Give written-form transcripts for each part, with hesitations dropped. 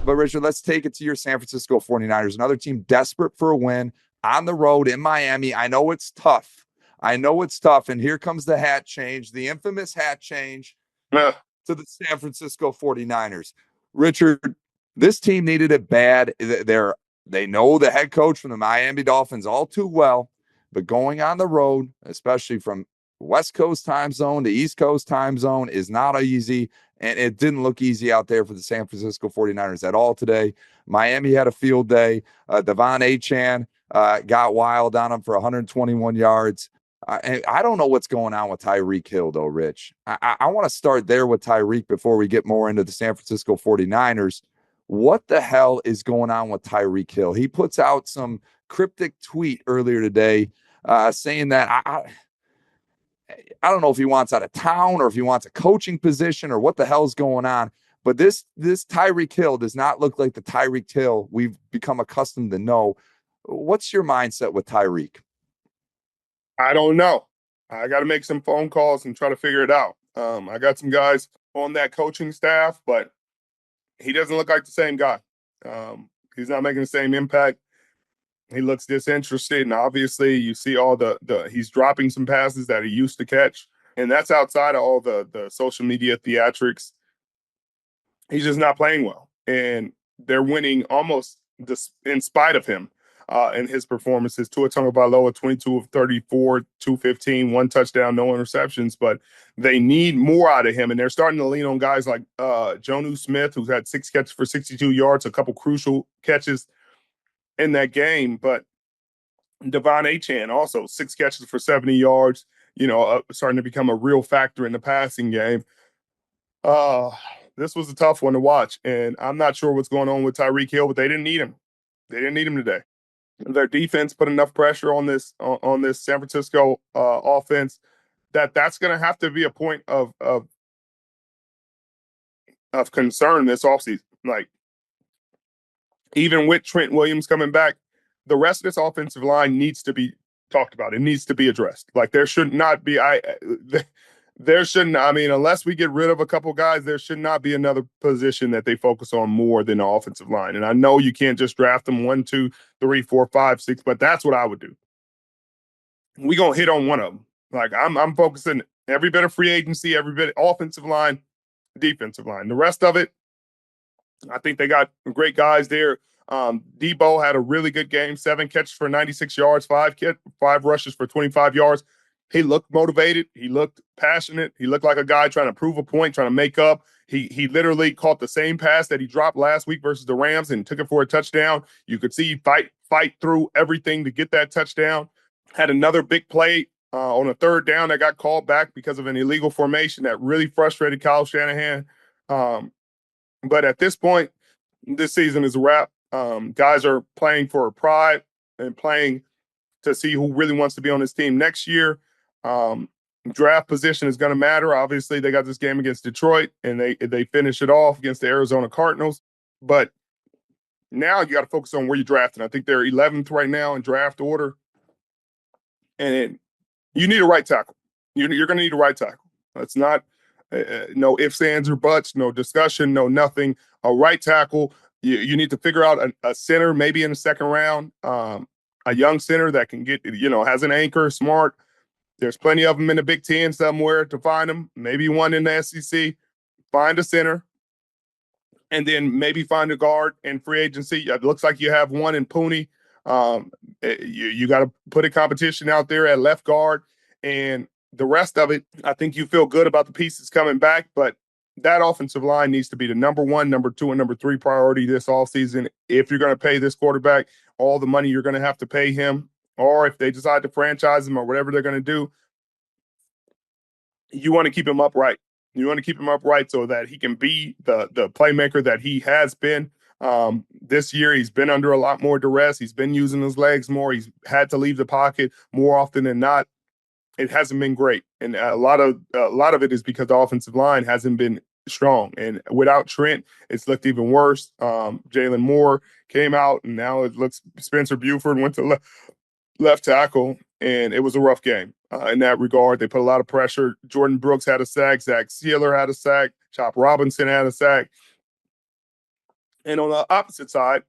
But Richard, let's take it to your San Francisco 49ers, another team desperate for a win on the road in Miami. I know it's tough. And here comes the hat change, the infamous hat change to the San Francisco 49ers. Richard, this team needed it bad. They know the head coach from the Miami Dolphins all too well, but going on the road, especially from West Coast time zone to East Coast time zone, is not easy. And it didn't look easy out there for the San Francisco 49ers at all today. Miami had a field day. Devon Achane got wild on him for 121 yards. I don't know what's going on with Tyreek Hill, though, Rich. I want to start there with Tyreek before we get more into the San Francisco 49ers. What the hell is going on with Tyreek Hill? He puts out some cryptic tweet earlier today saying that I don't know if he wants out of town or if he wants a coaching position or what the hell's going on. But this Tyreek Hill does not look like the Tyreek Hill we've become accustomed to know. What's your mindset with Tyreek? I don't know. I got to make some phone calls and try to figure it out. I got some guys on that coaching staff, but he doesn't look like the same guy. He's not making the same impact. He looks disinterested, and obviously you see all the he's dropping some passes that he used to catch, and that's outside of all the social media theatrics. He's just not playing well, and they're winning almost in spite of him in his performances. Tua Tagovailoa, 22 of 34, 215, one touchdown, no interceptions, but they need more out of him, and they're starting to lean on guys like Jonnu Smith, who's had 6 catches for 62 yards, a couple crucial catches in that game. But Devon Achane also 6 catches for 70 yards, starting to become a real factor in the passing game. This was a tough one to watch, and I'm not sure what's going on with Tyreek Hill, but they didn't need him. They didn't need him today. Their defense put enough pressure on this San Francisco offense that's going to have to be a point of concern this offseason. Like, even with Trent Williams coming back, the rest of this offensive line needs to be talked about. It needs to be addressed. Like, there should not be unless we get rid of a couple guys, there should not be another position that they focus on more than the offensive line. And I know you can't just draft them 1, 2, 3, 4, 5, 6, but that's what I would do. We're going to hit on one of them. Like, I'm focusing every bit of free agency, every bit of offensive line, defensive line. The rest of it, I think they got great guys there. Debo had a really good game, 7 catches for 96 yards, 5 rushes for 25 yards. He looked motivated. He looked passionate. He looked like a guy trying to prove a point, trying to make up. He literally caught the same pass that he dropped last week versus the Rams and took it for a touchdown. You could see fight through everything to get that touchdown. Had another big play on a 3rd down that got called back because of an illegal formation that really frustrated Kyle Shanahan. But at this point, this season is a wrap. Guys are playing for pride and playing to see who really wants to be on this team next year. Draft position is going to matter. Obviously, they got this game against Detroit, and they finish it off against the Arizona Cardinals. But now you got to focus on where you're drafting. I think they're 11th right now in draft order. And you need a right tackle. You're going to need a right tackle. That's not no ifs, ands, or buts, no discussion, no nothing. A right tackle. You need to figure out a center maybe in the 2nd round, a young center that can get, has an anchor, smart. There's plenty of them in the Big Ten somewhere to find them. Maybe one in the SEC. Find a center, and then maybe find a guard in free agency. It looks like you have one in Pooney. You got to put a competition out there at left guard, and the rest of it, I think you feel good about the pieces coming back, but that offensive line needs to be the number 1, number 2, and number 3 priority this offseason. If you're going to pay this quarterback all the money you're going to have to pay him, or if they decide to franchise him or whatever they're going to do, you want to keep him upright. You want to keep him upright so that he can be the playmaker that he has been. This year, he's been under a lot more duress. He's been using his legs more. He's had to leave the pocket more often than not. It hasn't been great, and a lot of it is because the offensive line hasn't been strong. And without Trent, it's looked even worse. Jalen Moore came out, and now it looks Spencer Buford went to left tackle, and it was a rough game in that regard. They put a lot of pressure. Jordan Brooks had a sack. Zach Sealer had a sack. Chop Robinson had a sack. And on the opposite side,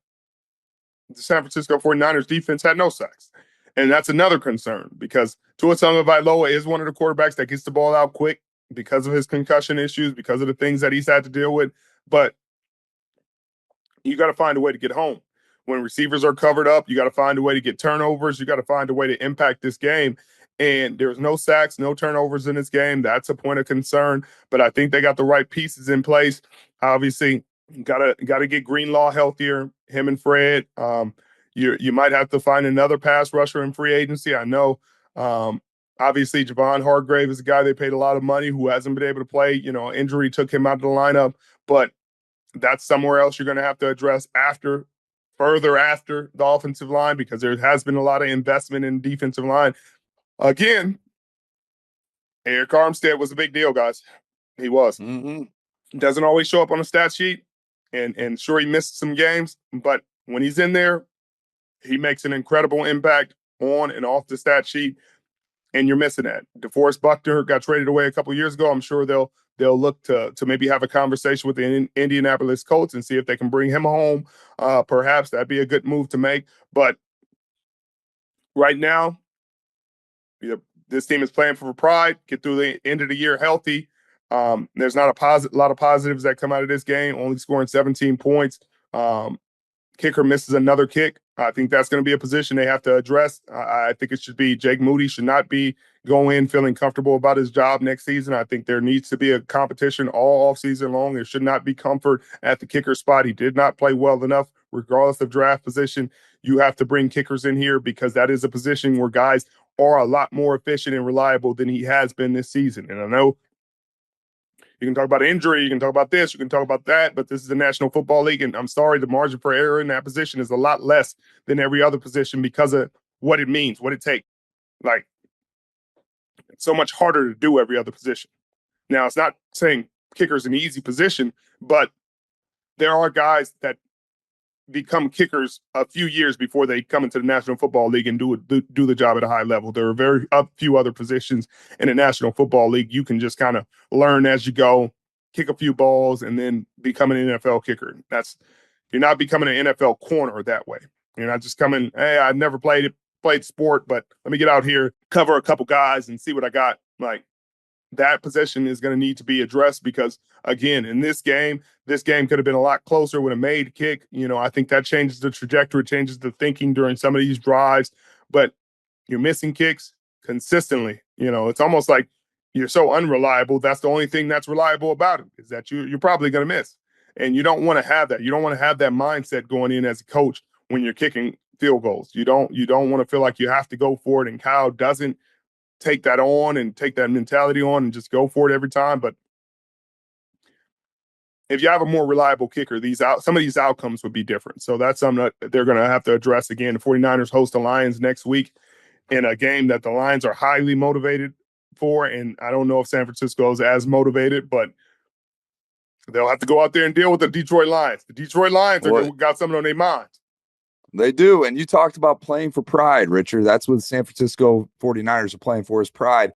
the San Francisco 49ers defense had no sacks. And that's another concern because Tua Tagovailoa is one of the quarterbacks that gets the ball out quick because of his concussion issues, because of the things that he's had to deal with. But you got to find a way to get home. When receivers are covered up, you got to find a way to get turnovers. You got to find a way to impact this game. And there's no sacks, no turnovers in this game. That's a point of concern. But I think they got the right pieces in place. Obviously, gotta get Greenlaw healthier. Him and Fred. You might have to find another pass rusher in free agency. I know. Obviously, Javon Hargrave is a guy they paid a lot of money who hasn't been able to play. Injury took him out of the lineup, but that's somewhere else you're going to have to address further after the offensive line, because there has been a lot of investment in defensive line. Again, Eric Armstead was a big deal, guys. He was. Doesn't always show up on the stat sheet, and sure, he missed some games, but when he's in there, he makes an incredible impact on and off the stat sheet, and you're missing that. DeForest Buckner got traded away a couple of years ago. I'm sure they'll look to maybe have a conversation with the Indianapolis Colts and see if they can bring him home. Perhaps that'd be a good move to make. But right now, this team is playing for pride, get through the end of the year healthy. There's not a lot of positives that come out of this game, only scoring 17 points. Kicker misses another kick. I think that's going to be a position they have to address. I think it should be Jake Moody should not be going in feeling comfortable about his job next season. I think there needs to be a competition all offseason long. There should not be comfort at the kicker spot. He did not play well enough, regardless of draft position. You have to bring kickers in here because that is a position where guys are a lot more efficient and reliable than he has been this season. And I know you can talk about injury, you can talk about this, you can talk about that, but this is the National Football League, and I'm sorry, the margin for error in that position is a lot less than every other position because of what it means, what it takes. Like, it's so much harder to do every other position. Now, it's not saying kicker's an easy position, but there are guys that become kickers a few years before they come into the National Football League and do the job at a high level. There are very few other positions in the National Football League you can just kind of learn as you go, kick a few balls, and then become an NFL kicker. You're not becoming an NFL corner that way. You're not just coming, hey, I've never played sport, but let me get out here, cover a couple guys, and see what I got. Like, that position is going to need to be addressed because, again, in this game could have been a lot closer with a made kick. I think that changes the trajectory, changes the thinking during some of these drives, but you're missing kicks consistently. It's almost like you're so unreliable. That's the only thing that's reliable about it, is that you're probably going to miss. And you don't want to have that. You don't want to have that mindset going in as a coach when you're kicking field goals. You don't want to feel like you have to go for it, and Kyle doesn't take that on and take that mentality on and just go for it every time. But if you have a more reliable kicker, some of these outcomes would be different. So that's something that they're going to have to address. Again, the 49ers host the Lions next week in a game that the Lions are highly motivated for. And I don't know if San Francisco is as motivated, but they'll have to go out there and deal with the Detroit Lions. The Detroit Lions got something on their minds. They do. And you talked about playing for pride, Richard. That's what the San Francisco 49ers are playing for, is pride.